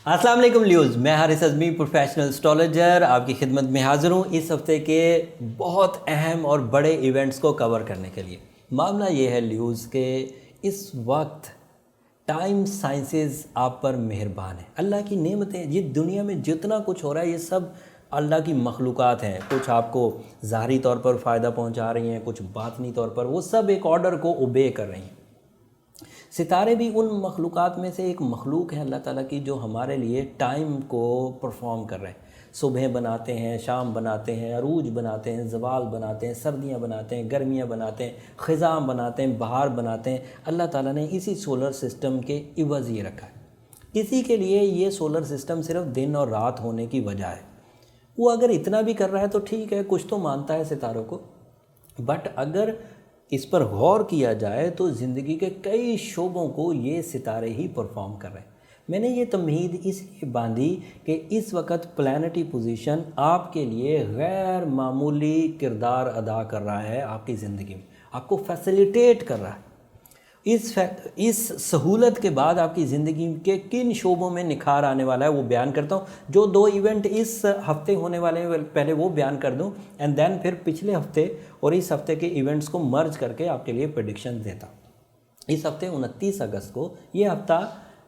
अस्सलाम वालेकुम ल्यूज़, मैं हारिस अज़मी प्रोफेशनल एस्ट्रोलॉजर आपकी खिदमत में हाज़िर हूँ इस हफ़्ते के बहुत अहम और बड़े इवेंट्स को कवर करने के लिए। मामला ये है ल्यूज़ के इस वक्त टाइम साइंसेस आप पर मेहरबान है। अल्लाह की नेमतें, ये दुनिया में जितना कुछ हो रहा है ये सब अल्लाह की मखलूक़ात हैं। कुछ आपको ज़ाहरी तौर पर फ़ायदा पहुँचा रही हैं, कुछ बातनी तौर पर, वो सब एक ऑर्डर को ओबे कर रही हैं। सितारे भी उन मखलूक़ात में से एक मखलूक है अल्लाह ताला की, जो हमारे लिए टाइम को परफॉर्म कर रहे हैं। सुबह बनाते हैं, शाम बनाते हैं, अरूज बनाते हैं, ज़वाल बनाते हैं, सर्दियाँ बनाते हैं, गर्मियाँ बनाते हैं, ख़िज़ां बनाते हैं, बहार बनाते हैं। अल्लाह ताला ने इसी सोलर सिस्टम के इवज़ ये रखा है। किसी के लिए ये सोलर सिस्टम सिर्फ दिन और रात होने की वजह है। वो अगर इतना भी कर रहा है तो ठीक है, कुछ तो मानता है सितारों को। बट अगर इस पर गौर किया जाए तो ज़िंदगी के कई शोबों को ये सितारे ही परफॉर्म कर रहे हैं। मैंने ये तमहीद इसलिए बांधी कि इस वक्त प्लैनेटरी पोजीशन आपके लिए गैर मामूली किरदार अदा कर रहा है आपकी ज़िंदगी में, आपको फैसिलिटेट कर रहा है। इस सहूलत के बाद आपकी ज़िंदगी के किन शोबों में निखार आने वाला है वो बयान करता हूँ। जो 2 इवेंट इस हफ्ते होने वाले हैं पहले वो बयान कर दूँ, एंड देन फिर पिछले हफ्ते और इस हफ्ते के इवेंट्स को मर्ज करके आपके लिए प्रेडिक्शन देता। इस हफ्ते 29 अगस्त को, ये हफ्ता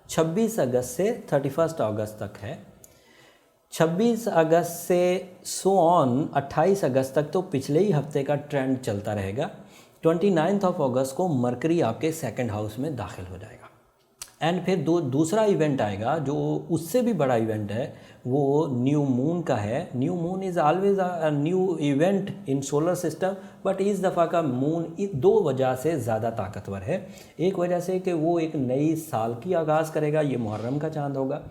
26 अगस्त से 31 अगस्त तक है। 26 अगस्त से सो ऑन 28 अगस्त तक तो पिछले ही हफ्ते का ट्रेंड चलता रहेगा। 29 अगस्त को मरकरी आपके सेकंड हाउस में दाखिल हो जाएगा। एंड फिर दूसरा इवेंट आएगा जो उससे भी बड़ा इवेंट है, वो न्यू मून का है। New moon is always a new event in solar system, but इस दफ़ा का मून 2 वजह से ज़्यादा ताकतवर है। एक वजह से कि वो एक नई साल की आगाज़ करेगा, ये मुहर्रम का चांद होगा।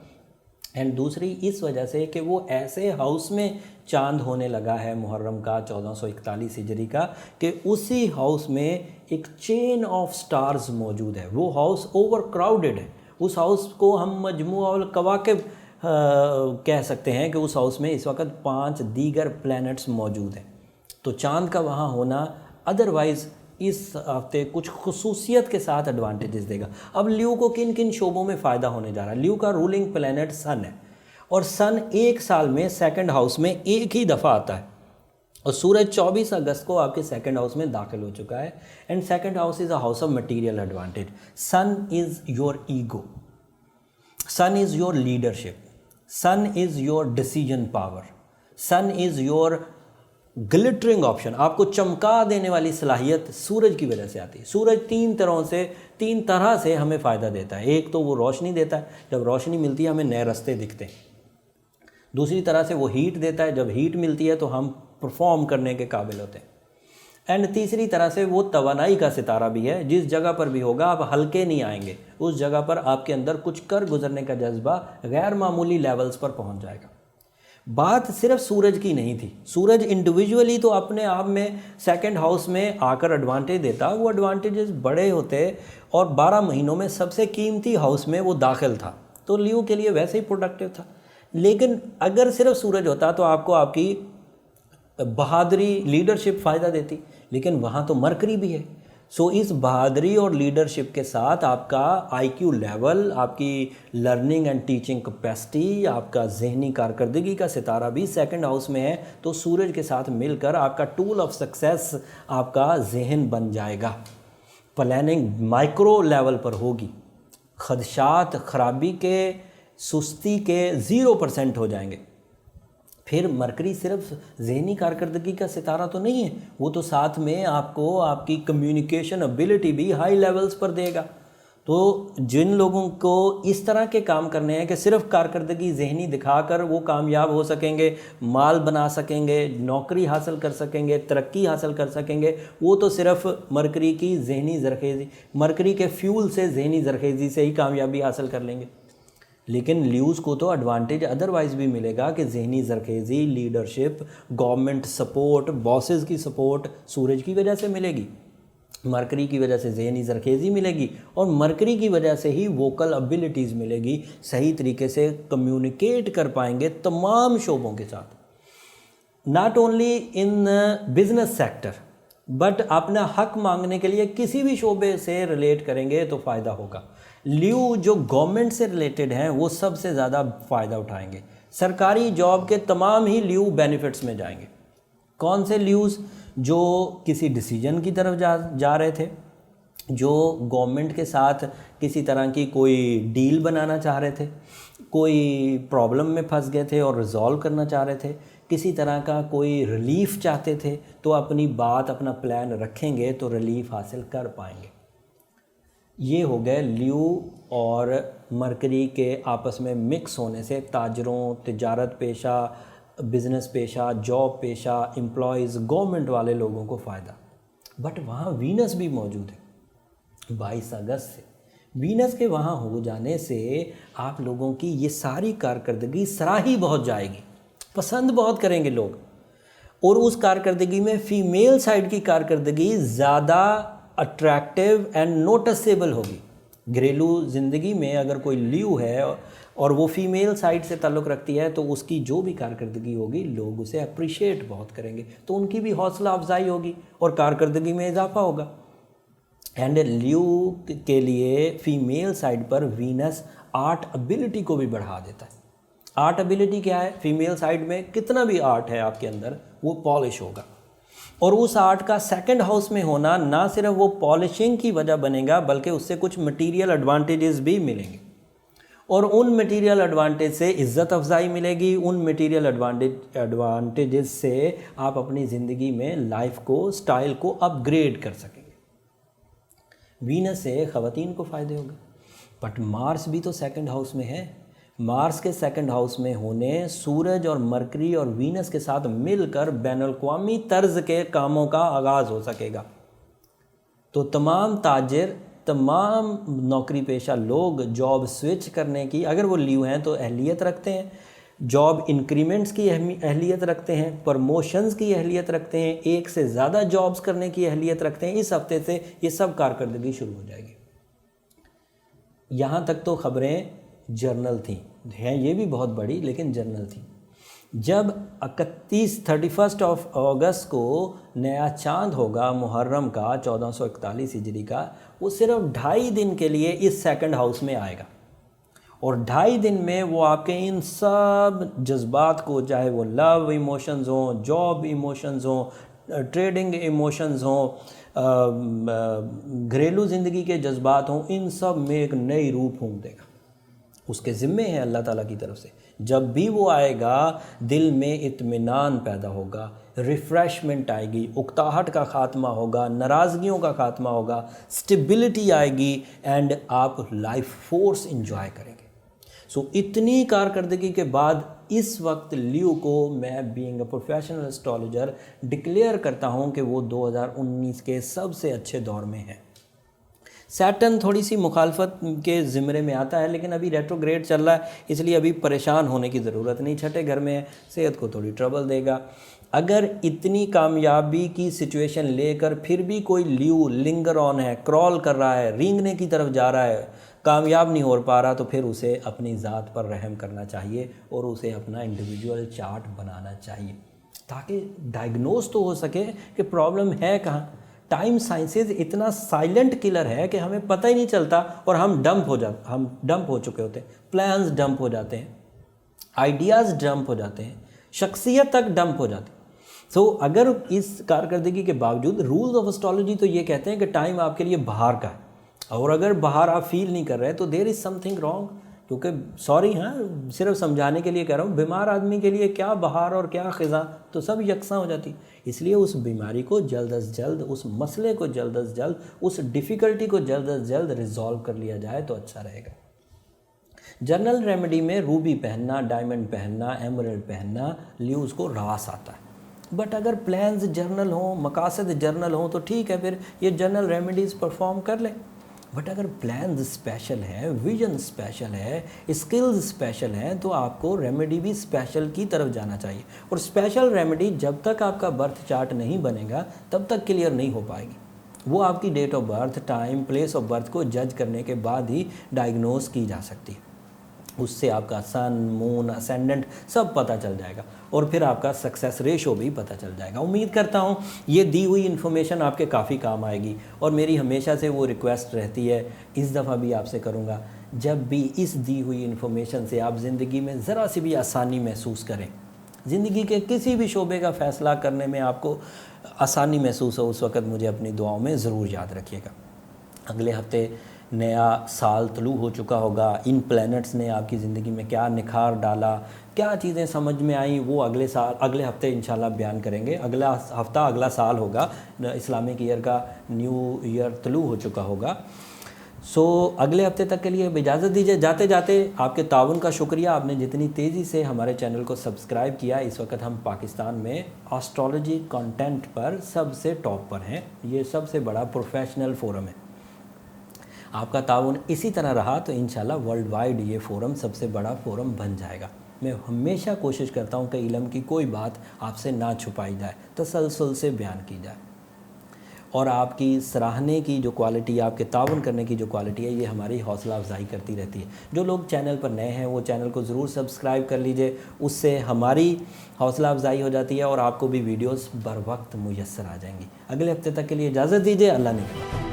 एंड दूसरी इस वजह से कि वो ऐसे हाउस में चांद होने लगा है मुहर्रम का 1441 हिजरी का, कि उसी हाउस में एक चेन ऑफ स्टार्स मौजूद है। वो हाउस ओवर क्राउडेड है। उस हाउस को हम मजमू अल कवाकिब कह सकते हैं कि उस हाउस में इस वक्त 5 दीगर प्लैनेट्स मौजूद हैं। तो चांद का वहाँ होना अदरवाइज़ इस हफ्ते कुछ खुसूसियत के साथ एडवांटेजेस देगा। अब ल्यू को किन किन शोबों में फ़ायदा होने जा रहा है। ल्यू का रूलिंग प्लैनेट सन है, और सन एक साल में सेकंड हाउस में एक ही दफ़ा आता है, और सूरज 24 अगस्त को आपके सेकंड हाउस में दाखिल हो चुका है। And second house is a house of material advantage. Sun is your ego, sun is your leadership, sun is your decision power, sun is your glittering option. आपको चमका देने वाली सलाहियत सूरज की वजह से आती है। सूरज तीन तरह से हमें फ़ायदा देता है। एक तो वो रोशनी देता है, जब रोशनी मिलती है हमें नए रास्ते दिखते हैं। दूसरी तरह से वो हीट देता है, जब हीट मिलती है तो हम परफॉर्म करने के काबिल होते हैं। एंड तीसरी तरह से वो तवानाई का सितारा भी है। जिस जगह पर भी होगा आप हल्के नहीं आएंगे, उस जगह पर आपके अंदर कुछ कर गुजरने का जज्बा गैर मामूली लेवल्स पर पहुंच जाएगा। बात सिर्फ सूरज की नहीं थी। सूरज इंडिविजुअली तो अपने आप में सेकंड हाउस में आकर एडवांटेज देता, वो एडवांटेजेस बड़े होते, और 12 महीनों में सबसे कीमती हाउस में वो दाखिल था, तो लियो के लिए वैसे ही प्रोडक्टिव था। लेकिन अगर सिर्फ सूरज होता तो आपको आपकी बहादुरी, लीडरशिप फ़ायदा देती, लेकिन वहाँ तो मरकरी भी है। सो इस बहादुरी और लीडरशिप के साथ आपका आईक्यू लेवल, आपकी लर्निंग एंड टीचिंग कैपेसिटी, आपका जहनी कारकर्दगी का सितारा भी सेकंड हाउस में है। तो सूरज के साथ मिलकर आपका टूल ऑफ सक्सेस आपका जहन बन जाएगा। प्लानिंग माइक्रो लेवल पर होगी, खदशात, खराबी के, सुस्ती के 0% हो जाएंगे। फिर मरकरी सिर्फ ज़हनी कारकर्दगी का सितारा तो नहीं है, वो तो साथ में आपको आपकी कम्युनिकेशन एबिलिटी भी हाई लेवल्स पर देगा। तो जिन लोगों को इस तरह के काम करने हैं कि सिर्फ कारकर्दगी ज़हनी दिखाकर वो कामयाब हो सकेंगे, माल बना सकेंगे, नौकरी हासिल कर सकेंगे, तरक्की हासिल कर सकेंगे, वो तो सिर्फ मरकरी की ज़हनी ज़रखेज़ी, मरकरी के फ्यूल से, ज़हनी ज़रखेज़ी से ही कामयाबी हासिल कर लेंगे। लेकिन ल्यूज़ को तो एडवांटेज अदरवाइज़ भी मिलेगा कि जहनी ज़रखेज़ी, लीडरशिप, गवर्नमेंट सपोर्ट, बॉसेस की सपोर्ट सूरज की वजह से मिलेगी, मरकरी की वजह से जहनी ज़रखेज़ी मिलेगी, और मरकरी की वजह से ही वोकल एबिलिटीज़ मिलेगी। सही तरीके से कम्युनिकेट कर पाएंगे तमाम शोबों के साथ, not only in business sector, but अपना हक मांगने के लिए किसी भी शोबे से रिलेट करेंगे तो फ़ायदा होगा। ल्यू जो गवर्नमेंट से रिलेटेड हैं वो सबसे ज़्यादा फ़ायदा उठाएंगे। सरकारी जॉब के तमाम ही ल्यू बेनिफिट्स में जाएंगे। कौन से ल्यूज़? जो किसी डिसीजन की तरफ जा रहे थे, जो गवर्नमेंट के साथ किसी तरह की कोई डील बनाना चाह रहे थे, कोई प्रॉब्लम में फंस गए थे और रिजॉल्व करना चाह रहे थे, किसी तरह का कोई रिलीफ चाहते थे, तो अपनी बात अपना प्लान रखेंगे तो रिलीफ हासिल कर पाएंगे। ये हो गए ल्यू और मरकरी के आपस में मिक्स होने से ताजरों, तिजारत पेशा, बिज़नेस पेशा, जॉब पेशा, एम्प्लॉयज़, गवर्नमेंट वाले लोगों को फ़ायदा। बट वहाँ वीनस भी मौजूद है। 22 अगस्त से वीनस के वहाँ हो जाने से आप लोगों की ये सारी कारकर्दगी सराही बहुत जाएगी, पसंद बहुत करेंगे लोग, और उस कारकर्दगी में फ़ीमेल साइड की कारकर्दगी ज़्यादा अट्रैक्टिव एंड नोटिसेबल होगी। घरेलू ज़िंदगी में अगर कोई ल्यू है और वो फीमेल साइड से ताल्लुक़ रखती है तो उसकी जो भी कारकर्दगी होगी लोग उसे अप्रिशिएट बहुत करेंगे, तो उनकी भी हौसला अफजाई होगी और कारकर्दगी में इजाफा होगा। एंड ल्यू के लिए फीमेल साइड पर वीनस आर्ट एबिलिटी को भी बढ़ा देता है। आर्ट एबिलिटी क्या है? फीमेल साइड में कितना भी आर्ट है आपके अंदर वो पॉलिश होगा, और उस आर्ट का सेकंड हाउस में होना ना सिर्फ वो पॉलिशिंग की वजह बनेगा बल्कि उससे कुछ मटेरियल एडवांटेजेस भी मिलेंगे, और उन मटेरियल एडवांटेज से इज़्ज़त अफजाई मिलेगी। उन मटेरियल एडवांटेजेस से आप अपनी ज़िंदगी में लाइफ को, स्टाइल को अपग्रेड कर सकेंगे। वीनस से ख़वातीन को फ़ायदे होंगे। बट मार्स भी तो सेकंड हाउस में है। मार्स के सेकंड हाउस में होने सूरज और मरकरी और वीनस के साथ मिलकर बैनुल-अक़वामी तर्ज के कामों का आगाज़ हो सकेगा। तो तमाम ताजिर, तमाम नौकरी पेशा लोग जॉब स्विच करने की, अगर वो ल्यू हैं तो अहलियत रखते हैं, जॉब इंक्रीमेंट्स की अहलियत रखते हैं, प्रमोशंस की अहलियत रखते हैं, एक से ज़्यादा जॉब्स करने की अहलियत रखते हैं। इस हफ्ते से ये सब कारकर्दगी शुरू हो जाएगी। यहाँ तक तो ख़बरें जर्नल थी, हैं ये भी बहुत बड़ी, लेकिन जर्नल थी। जब 31 अगस्त को नया चांद होगा मुहर्रम का 1441 हिजरी का, वो सिर्फ 2.5 दिन के लिए इस सेकंड हाउस में आएगा, और 2.5 दिन में वो आपके इन सब जज्बात को, चाहे वो लव इमोशंस हों, जॉब इमोशंस हों, ट्रेडिंग इमोशंस हों, घरेलू ज़िंदगी के जज्बात हों, इन सब में एक नई रूप फूंक देगा। उसके ज़िम्मे है अल्लाह ताला की तरफ से। जब भी वो आएगा दिल में इत्मीनान पैदा होगा, रिफ़्रेशमेंट आएगी, उकताहट का ख़ात्मा होगा, नाराज़गियों का ख़ात्मा होगा, स्टेबिलिटी आएगी, एंड आप लाइफ फोर्स इंजॉय करेंगे। सो इतनी कारकर्दगी के बाद इस वक्त ल्यू को मैं being a professional astrologer declare करता हूँ कि वो 2019 के सबसे अच्छे दौर में है। सैटर्न थोड़ी सी मुखालफत के ज़िम्मे में आता है, लेकिन अभी रेट्रोग्रेड चल रहा है, इसलिए अभी परेशान होने की ज़रूरत नहीं। छठे घर में है, सेहत को थोड़ी ट्रबल देगा। अगर इतनी कामयाबी की सिचुएशन लेकर फिर भी कोई ल्यू लिंगर ऑन है, क्रॉल कर रहा है, रींगने की तरफ जा रहा है, कामयाब नहीं हो पा रहा, तो फिर उसे अपनी ज़ात पर रहम करना चाहिए और उसे अपना इंडिविजुअल चार्ट बनाना चाहिए, ताकि डायग्नोज तो हो सके कि प्रॉब्लम है कहाँ। टाइम साइंसेज इतना साइलेंट किलर है कि हमें पता ही नहीं चलता और हम डंप हो चुके होते हैं। प्लान्स डंप हो जाते हैं, आइडियाज़ डंप हो जाते हैं, शख्सियत तक डंप हो जाती है। सो अगर इस कारकर्दगी के बावजूद रूल्स ऑफ एस्ट्रोलॉजी तो ये कहते हैं कि टाइम आपके लिए बाहर का है, और अगर बाहर आप फील नहीं कर रहे तो देयर इज़ समथिंग रॉन्ग। क्योंकि सॉरी, हाँ, सिर्फ समझाने के लिए कह रहा हूँ, बीमार आदमी के लिए क्या बाहर और क्या ख़िज़ा, तो सब यकसा हो जाती। इसलिए उस बीमारी को जल्द अज जल्द, उस मसले को जल्द अज जल्द, उस डिफ़िकल्टी को जल्द अज जल्द रिजॉल्व कर लिया जाए तो अच्छा रहेगा। जनरल रेमेडी में रूबी पहनना, डायमंड पहनना, एमरल्ड पहनना ल्यूज़ को रास आता है। बट अगर प्लान्स जर्नल हों, मकासद जर्नल हों, तो ठीक है, फिर ये जनरल रेमेडीज़ परफॉर्म कर लें। बट अगर प्लान्स स्पेशल है, विजन स्पेशल है, स्किल्स स्पेशल हैं, तो आपको रेमेडी भी स्पेशल की तरफ जाना चाहिए। और स्पेशल रेमेडी जब तक आपका बर्थ चार्ट नहीं बनेगा तब तक क्लियर नहीं हो पाएगी। वो आपकी date of birth, time, place of birth को जज करने के बाद ही डायग्नोज की जा सकती है। उससे आपका सन, मून, असेंडेंट सब पता चल जाएगा और फिर आपका सक्सेस रेशो भी पता चल जाएगा। उम्मीद करता हूँ ये दी हुई इन्फॉर्मेशन आपके काफ़ी काम आएगी और मेरी हमेशा से वो रिक्वेस्ट रहती है, इस दफ़ा भी आपसे करूँगा, जब भी इस दी हुई इन्फॉर्मेशन से आप ज़िंदगी में ज़रा सी भी आसानी महसूस करें, ज़िंदगी के किसी भी शोबे का फ़ैसला करने में आपको आसानी महसूस हो, उस वक़्त मुझे अपनी दुआओं में ज़रूर याद रखिएगा। अगले हफ्ते नया साल तुलू हो चुका होगा, इन प्लैनेट्स ने आपकी ज़िंदगी में क्या निखार डाला, क्या चीज़ें समझ में आई, वो अगले हफ्ते इंशाल्लाह बयान करेंगे। अगला हफ्ता अगला साल होगा, इस्लामिक ईयर का न्यू ईयर तुलू हो चुका होगा। सो अगले हफ्ते तक के लिए इजाज़त दीजिए। जाते जाते आपके ताउन का शुक्रिया, आपने जितनी तेज़ी से हमारे चैनल को सब्सक्राइब किया। इस वक्त हम पाकिस्तान में एस्ट्रोलॉजी कंटेंट पर सबसे टॉप पर हैं, ये सबसे बड़ा प्रोफेशनल फोरम है। आपका ताउन इसी तरह रहा तो इंशाल्लाह वर्ल्ड वाइड ये फ़ोरम सबसे बड़ा फ़ोरम बन जाएगा। मैं हमेशा कोशिश करता हूँ कि इल्म की कोई बात आपसे ना छुपाई जाए, तसलसल से बयान की जाए और आपकी सराहने की जो क्वालिटी, आपके ताउन करने की जो क्वालिटी है, ये हमारी हौसला अफजाई करती रहती है। जो लोग चैनल पर नए हैं वो चैनल को ज़रूर सब्सक्राइब कर लीजिए, उससे हमारी हौसला अफजाई हो जाती है और आपको भी वीडियोस बर वक्त मुयस्सर आ जाएंगी। अगले हफ्ते तक के लिए इजाज़त दीजिए। अल्लाह ने